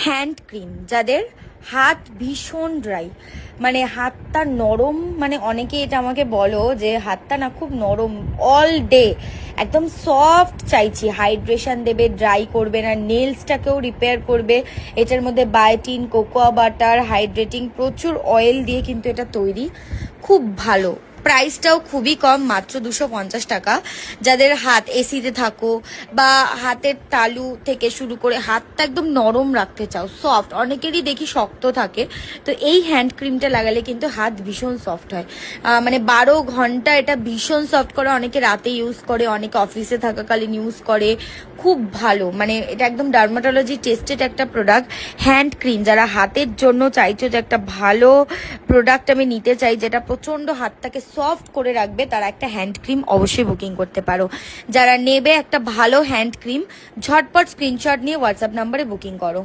Hand cream, যাদের হাত ভীষণ ড্রাই, মানে হাতটা নরম, মানে অনেকে এটা আমাকে বলো যে হাতটা না খুব নরম অল ডে, একদম সফট চাইছি, হাইড্রেশন দেবে, ড্রাই করবে না, নেলসটাকেও রিপেয়ার করবে। এটার মধ্যে বায়োটিন, কোকোয়া বাটার, হাইড্রেটিং, প্রচুর অয়েল দিয়ে কিন্তু এটা তৈরি, খুব ভালো। প্রাইসটাও খুবই কম, মাত্র 250 টাকা। যাদের হাত এসিতে থাকো বা হাতের তালু থেকে শুরু করে হাতটা একদম নরম রাখতে চাও, সফট, অনেকেরই দেখি শক্ত থাকে, তো এই হ্যান্ড ক্রিমটা লাগালে কিন্তু হাত ভীষণ সফট হয়। মানে 12 ঘন্টা এটা ভীষণ সফট করে, অনেকে রাতে ইউজ করে, অনেকে অফিসে থাকাকালীন ইউজ করে, খুব ভালো। মানে এটা একদম ডার্মাটোলজি টেস্টেড একটা প্রোডাক্ট, হ্যান্ড ক্রিম। যারা হাতের জন্য চাইছো যে একটা ভালো প্রোডাক্ট আমি নিতে চাই যেটা প্রচন্ড হাতটাকে সফট করে রাখবে, তারা একটা হ্যান্ড ক্রিম অবশ্যই বুকিং করতে পারো। যারা নেবে একটা ভালো হ্যান্ড ক্রিম, ঝটপট স্ক্রিনশট নিয়ে হোয়াটসঅ্যাপ নাম্বারে বুকিং করো।